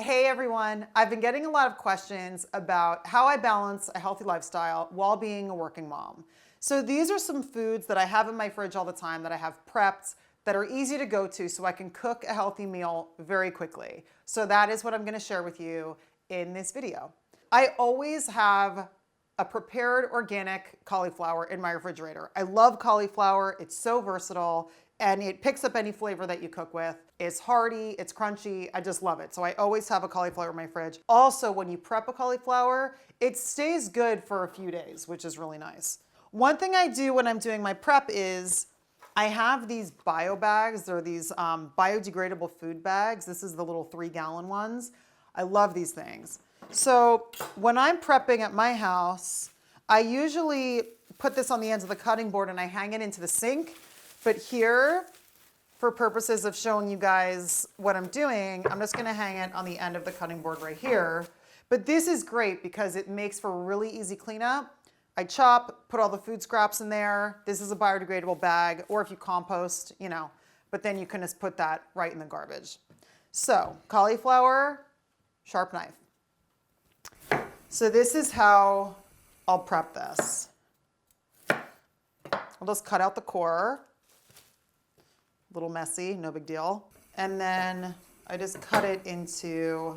Hey everyone, I've been getting a lot of questions about how I balance a healthy lifestyle while being a working mom. So these are some foods that I have in my fridge all the time that I have prepped that are easy to go to so I can cook a healthy meal very quickly. So that is what I'm going to share with you in this video. I always have a prepared organic cauliflower in my refrigerator. I love cauliflower. It's so versatile and it picks up any flavor that you cook with. It's hearty, it's crunchy. I just love it. So I always have a cauliflower in my fridge. Also, when you prep a cauliflower, it stays good for a few days, which is really nice. One thing I do when I'm doing my prep is I have these bio bags. They're these biodegradable food bags. This is the little 3-gallon ones. I love these things. So when I'm prepping at my house, I usually put this on the ends of the cutting board and I hang it into the sink. But here, for purposes of showing you guys what I'm doing, I'm just gonna hang it on the end of the cutting board right here. But this is great because it makes for really easy cleanup. I chop, put all the food scraps in there. This is a biodegradable bag, or if you compost, but then you can just put that right in the garbage. So, cauliflower, sharp knife. So this is how I'll prep this. I'll just cut out the core. A little messy, no big deal. And then I just cut it into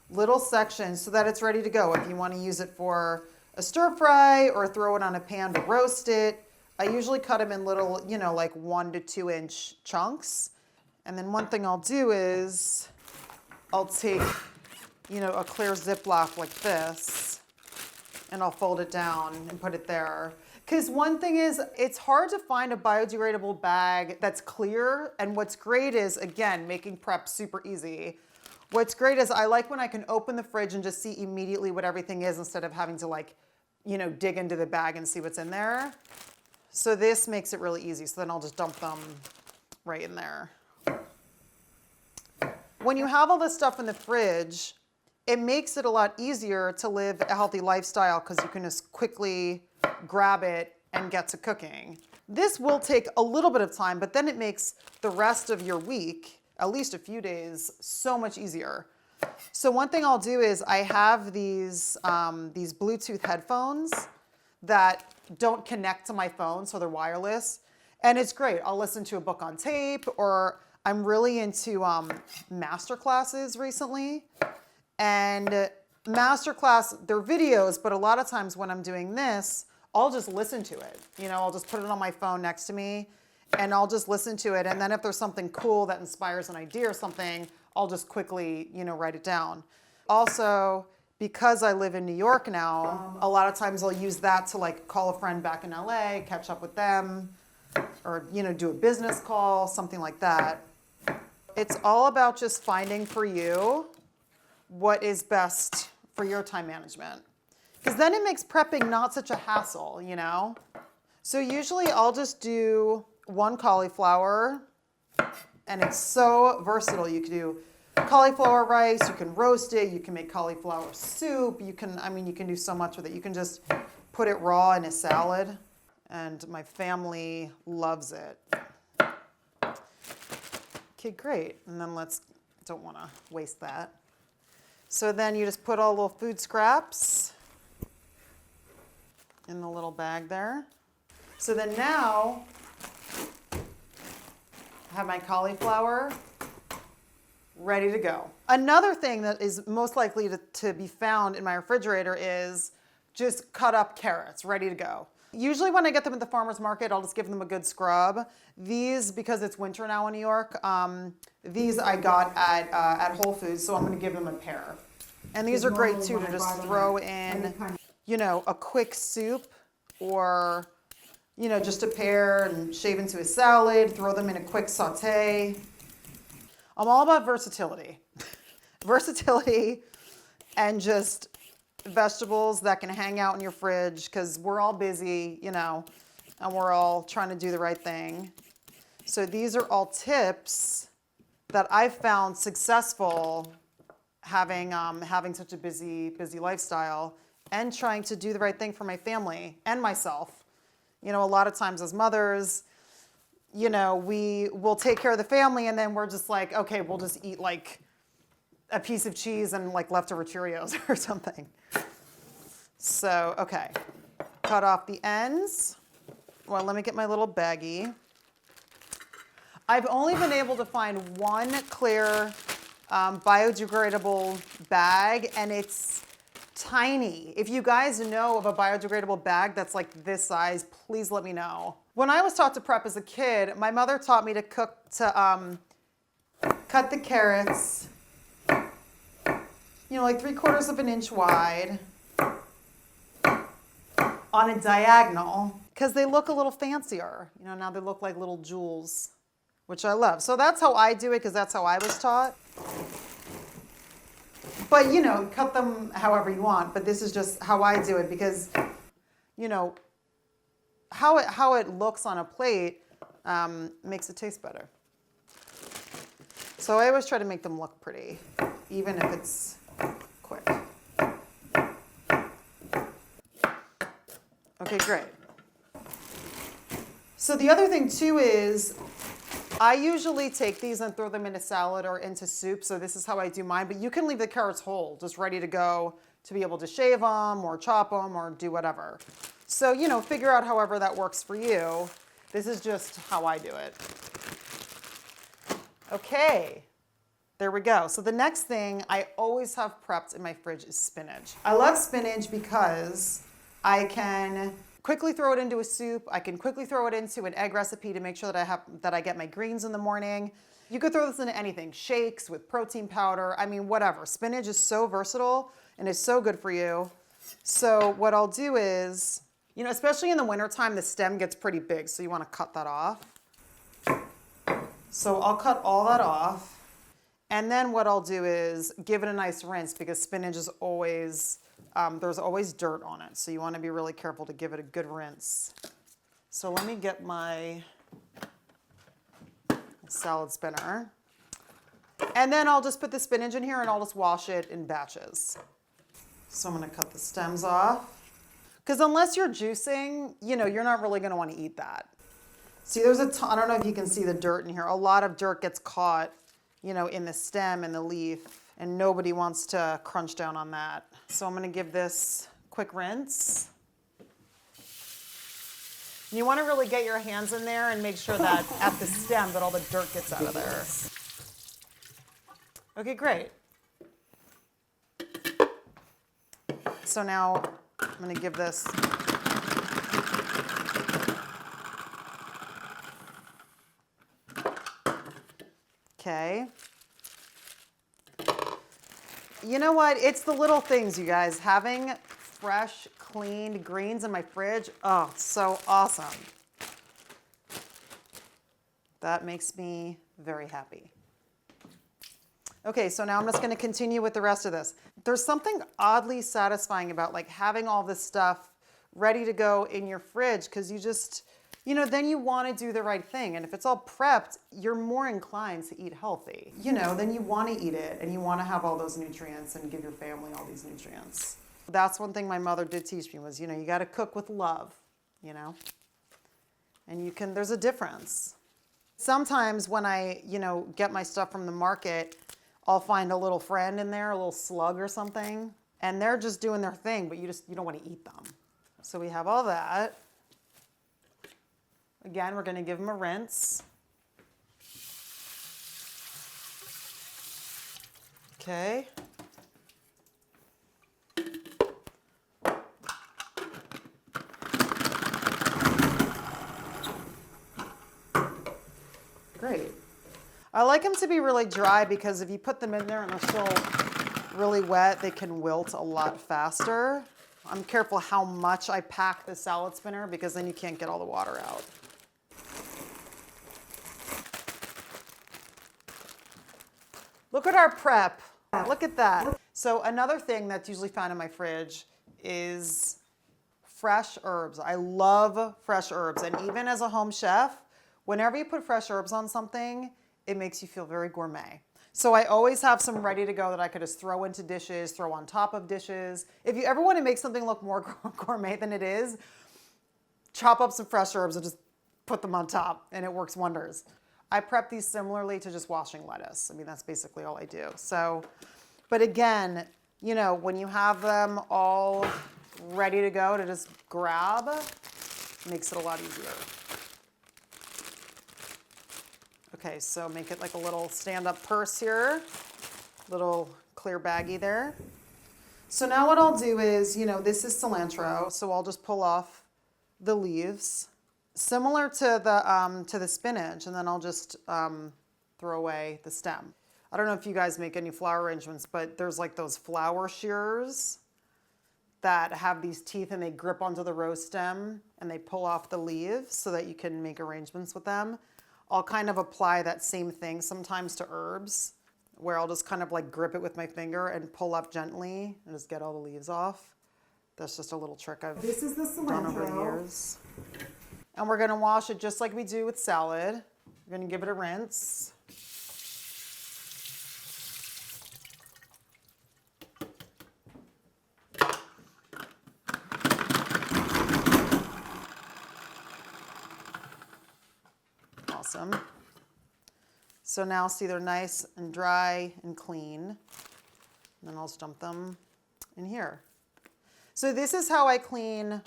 little sections so that it's ready to go. If you want to use it for a stir fry or throw it on a pan to roast it, I usually cut them in little, like 1 to 2 inch chunks. And then one thing I'll do is I'll take, a clear Ziploc like this, and I'll fold it down and put it there. Because one thing is, it's hard to find a biodegradable bag that's clear. And what's great is, again, making prep super easy. What's great is I like when I can open the fridge and just see immediately what everything is instead of having to dig into the bag and see what's in there. So this makes it really easy. So then I'll just dump them right in there. When you have all this stuff in the fridge, it makes it a lot easier to live a healthy lifestyle because you can just quickly grab it and get to cooking. This will take a little bit of time, but then it makes the rest of your week, at least a few days, so much easier. So one thing I'll do is I have these Bluetooth headphones that don't connect to my phone, so they're wireless. And it's great. I'll listen to a book on tape, or I'm really into master classes recently. And masterclass, they're videos, but a lot of times when I'm doing this, I'll just listen to it. I'll just put it on my phone next to me and I'll just listen to it. And then if there's something cool that inspires an idea or something, I'll just quickly, write it down. Also, because I live in New York now, a lot of times I'll use that to call a friend back in LA, catch up with them, or, do a business call, something like that. It's all about just finding for you what is best for your time management. Because then it makes prepping not such a hassle, So usually I'll just do 1 cauliflower, and it's so versatile. You can do cauliflower rice, you can roast it, you can make cauliflower soup, you can do so much with it. You can just put it raw in a salad, and my family loves it. Okay, great. And then don't want to waste that. So then you just put all the little food scraps in the little bag there. So then now I have my cauliflower ready to go. Another thing that is most likely to be found in my refrigerator is just cut up carrots ready to go. Usually when I get them at the farmer's market, I'll just give them a good scrub. These, because it's winter now in New York, these I got at Whole Foods, so I'm gonna give them a pair. And these are great too to just throw in, a quick soup or, just a pair and shave into a salad, throw them in a quick saute. I'm all about versatility. Versatility and just vegetables that can hang out in your fridge because we're all busy, and we're all trying to do the right thing. So these are all tips that I've found successful having such a busy lifestyle and trying to do the right thing for my family and myself. A lot of times as mothers, we will take care of the family and then we're just like, okay, we'll just eat a piece of cheese and like leftover Cheerios or something. So, okay, cut off the ends. Well, let me get my little baggie. I've only been able to find one clear biodegradable bag, and it's tiny. If you guys know of a biodegradable bag that's like this size, please let me know. When I was taught to prep as a kid, my mother taught me to cut the carrots, you know, like 3/4 of an inch wide on a diagonal, because they look a little fancier. You know, now they look like little jewels, which I love. So that's how I do it, because that's how I was taught. But, you know, cut them however you want. But this is just how I do it, because, you know, how it looks on a plate makes it taste better. So I always try to make them look pretty, even if it's quick. Okay, great. So the other thing too is, I usually take these and throw them in a salad or into soup. So this is how I do mine, but you can leave the carrots whole, just ready to go to be able to shave them or chop them or do whatever. So, you know, figure out however that works for you. This is just how I do it. Okay, there we go. So the next thing I always have prepped in my fridge is spinach. I love spinach because I can quickly throw it into a soup. I can quickly throw it into an egg recipe to make sure that I get my greens in the morning. You could throw this into anything, shakes with protein powder. I mean, whatever. Spinach is so versatile and is so good for you. So what I'll do is, you know, especially in the wintertime, the stem gets pretty big, so you want to cut that off. So I'll cut all that off. And then what I'll do is give it a nice rinse, because spinach is always, there's always dirt on it. So you want to be really careful to give it a good rinse. So let me get my salad spinner. And then I'll just put the spinach in here and I'll just wash it in batches. So I'm going to cut the stems off. Because unless you're juicing, you know, you're not really going to want to eat that. See, there's a ton, I don't know if you can see the dirt in here. A lot of dirt gets caught, you know, in the stem and the leaf, and nobody wants to crunch down on that. So I'm going to give this a quick rinse. You want to really get your hands in there and make sure that at the stem that all the dirt gets out of there. Okay, great. So now I'm going to give this okay. You know what? It's the little things, you guys. Having fresh, cleaned greens in my fridge, oh, so awesome. That makes me very happy. Okay, so now I'm just going to continue with the rest of this. There's something oddly satisfying about like having all this stuff ready to go in your fridge, because you just, you know, then you want to do the right thing. And if it's all prepped, you're more inclined to eat healthy. You know, then you want to eat it and you want to have all those nutrients and give your family all these nutrients. That's one thing my mother did teach me was, you know, you got to cook with love, you know, and you can, there's a difference. Sometimes when I, you know, get my stuff from the market, I'll find a little friend in there, a little slug or something, and they're just doing their thing, but you don't want to eat them. So we have all that. Again, we're going to give them a rinse. Okay. Great. I like them to be really dry, because if you put them in there and they're still really wet, they can wilt a lot faster. I'm careful how much I pack the salad spinner, because then you can't get all the water out. Look at our prep. Look at that. So another thing that's usually found in my fridge is fresh herbs. I love fresh herbs. And even as a home chef, whenever you put fresh herbs on something, it makes you feel very gourmet. So I always have some ready to go that I could just throw into dishes, throw on top of dishes. If you ever want to make something look more gourmet than it is, chop up some fresh herbs and just put them on top, and it works wonders. I prep these similarly to just washing lettuce. I mean, that's basically all I do. So But again, you know, when you have them all ready to go to just grab, it makes it a lot easier. Okay, so make it like a little stand-up purse here, little clear baggie there. So now what I'll do is, you know, this is cilantro, so I'll just pull off the leaves, similar to the spinach, and then I'll just throw away the stem. I don't know if you guys make any flower arrangements, but there's like those flower shearers that have these teeth and they grip onto the rose stem and they pull off the leaves so that you can make arrangements with them. I'll kind of apply that same thing sometimes to herbs, where I'll just kind of like grip it with my finger and pull up gently and just get all the leaves off. That's just a little trick I've done over the years. And we're gonna wash it just like we do with salad. We're gonna give it a rinse. Awesome. So now see, they're nice and dry and clean. And then I'll just dump them in here. So this is how I clean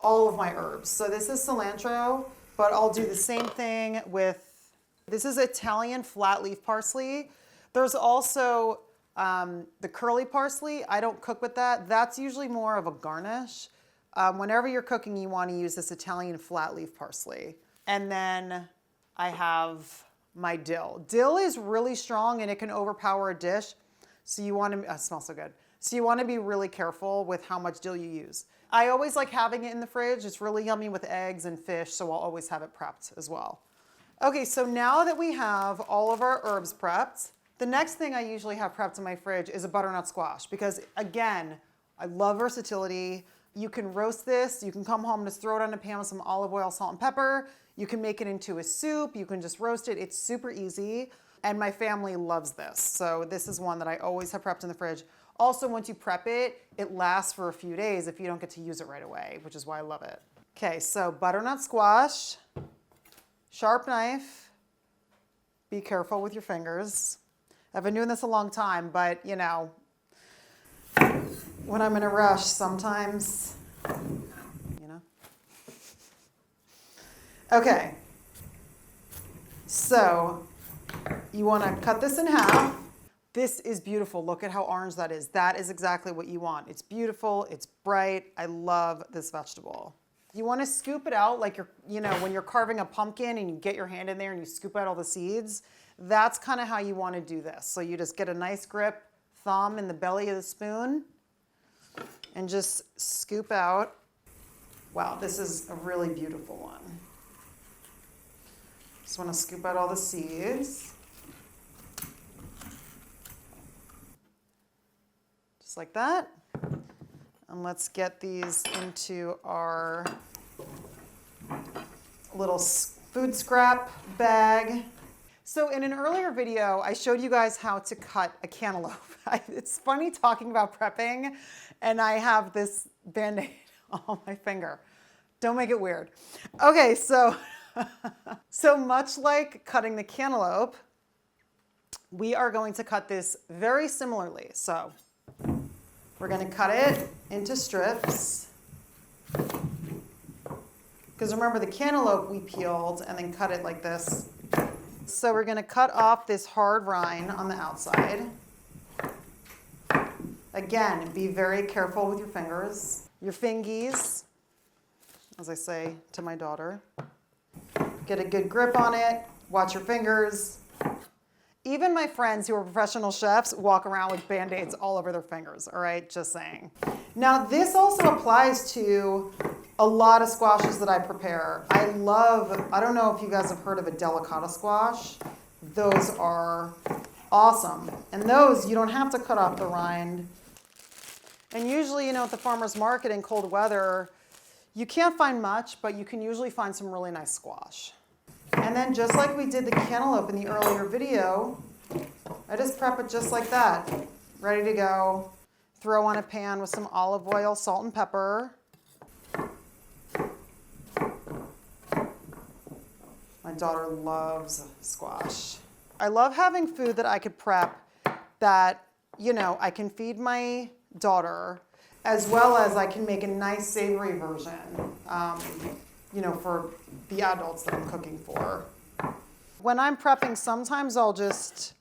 all of my herbs. So this is cilantro, but I'll do the same thing with, this is Italian flat leaf parsley. There's also the curly parsley. I don't cook with that. That's usually more of a garnish. Whenever you're cooking, you want to use this Italian flat leaf parsley. And then I have my dill. Dill is really strong and it can overpower a dish. So you want to, it smells so good. So you want to be really careful with how much dill you use. I always like having it in the fridge. It's really yummy with eggs and fish, so I'll always have it prepped as well. Okay, so now that we have all of our herbs prepped, the next thing I usually have prepped in my fridge is a butternut squash because again, I love versatility. You can roast this, you can come home and just throw it on a pan with some olive oil, salt and pepper. You can make it into a soup, you can just roast it. It's super easy. And my family loves this. So this is one that I always have prepped in the fridge. Also, once you prep it, it lasts for a few days if you don't get to use it right away, which is why I love it. Okay, so butternut squash, sharp knife. Be careful with your fingers. I've been doing this a long time, but you know, when I'm in a rush, sometimes, you know. Okay, so you want to cut this in half. This is beautiful. Look at how orange that is. That is exactly what you want. It's beautiful. It's bright. I love this vegetable. You want to scoop it out like you're, you know, when you're carving a pumpkin and you get your hand in there and you scoop out all the seeds. That's kind of how you want to do this. So you just get a nice grip, thumb in the belly of the spoon, and just scoop out. Wow, this is a really beautiful one. Just want to scoop out all the seeds. Just like that. And let's get these into our little food scrap bag. So in an earlier video, I showed you guys how to cut a cantaloupe. It's funny talking about prepping, and I have this Band-Aid on my finger. Don't make it weird. Okay, so, so much like cutting the cantaloupe, we are going to cut this very similarly. So we're going to cut it into strips. Because remember, the cantaloupe we peeled and then cut it like this. So we're going to cut off this hard rind on the outside. Again, be very careful with your fingers. Your fingies, as I say to my daughter. Get a good grip on it. Watch your fingers. Even my friends who are professional chefs walk around with Band-Aids all over their fingers, all right? Just saying. Now, this also applies to a lot of squashes that I prepare. I don't know if you guys have heard of a delicata squash. Those are awesome. And those, you don't have to cut off the rind. And usually, you know, at the farmer's market in cold weather, you can't find much, but you can usually find some really nice squash. And then just like we did the cantaloupe in the earlier video, I just prep it just like that. Ready to go. Throw on a pan with some olive oil, salt and pepper. My daughter loves squash. I love having food that I could prep that you know, I can feed my daughter as well as I can make a nice savory version, you know, for the adults that I'm cooking for. When I'm prepping, sometimes I'll just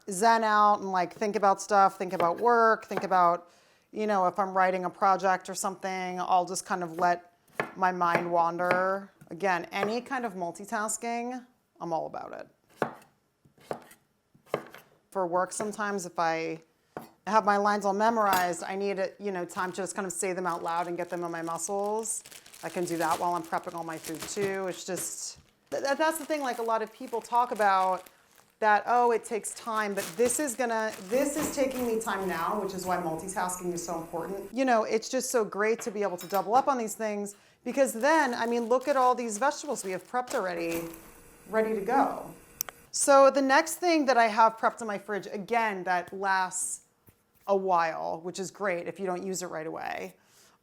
zen out and like think about stuff, think about work, think about, you know, if I'm writing a project or something, I'll just kind of let my mind wander. Again, any kind of multitasking, I'm all about it. For work, sometimes if I have my lines all memorized, I need it, you know, time to just kind of say them out loud and get them in my muscles. I can do that while I'm prepping all my food too. It's just, that's the thing, like a lot of people talk about that, oh, it takes time, but this is taking me time now, which is why multitasking is so important. You know, it's just so great to be able to double up on these things because then, I mean, look at all these vegetables we have prepped already, ready to go. So the next thing that I have prepped in my fridge, again, that lasts a while, which is great if you don't use it right away,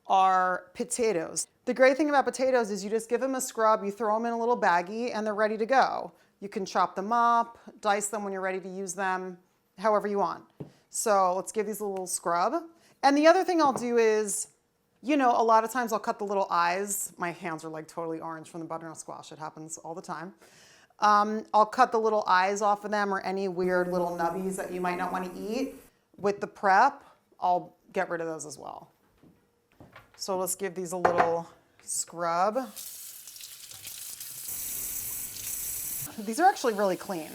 are potatoes. The great thing about potatoes is you just give them a scrub, you throw them in a little baggie, and they're ready to go. You can chop them up, dice them when you're ready to use them, however you want. So let's give these a little scrub. And the other thing I'll do is, you know, a lot of times I'll cut the little eyes. My hands are like totally orange from the butternut squash. It happens all the time. I'll cut the little eyes off of them or any weird little nubbies that you might not want to eat. With the prep, I'll get rid of those as well. So let's give these a little scrub. These are actually really clean.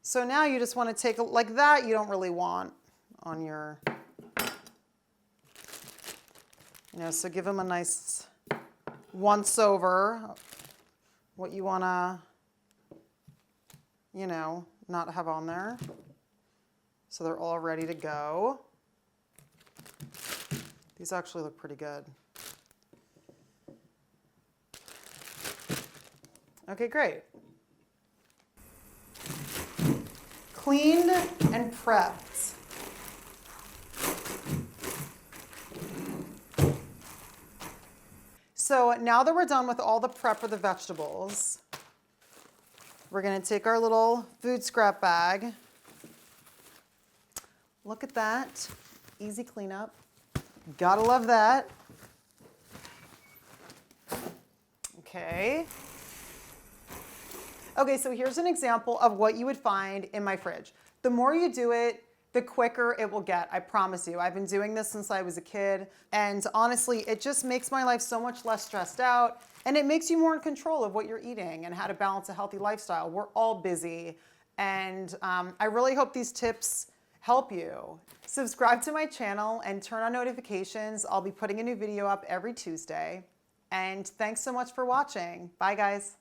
So now you just want to take, like that you don't really want on your, you know, so give them a nice once over. What you want to, you know, not have on there. So they're all ready to go. These actually look pretty good. Okay, great. Cleaned and prepped. So now that we're done with all the prep for the vegetables, we're gonna take our little food scrap bag. Look at that, easy cleanup. Gotta love that. Okay. Okay, so here's an example of what you would find in my fridge. The more you do it, the quicker it will get, I promise you. I've been doing this since I was a kid, and honestly, it just makes my life so much less stressed out, and it makes you more in control of what you're eating and how to balance a healthy lifestyle. We're all busy, and I really hope these tips help you. Subscribe to my channel and turn on notifications. I'll be putting a new video up every Tuesday, and thanks so much for watching. Bye, guys.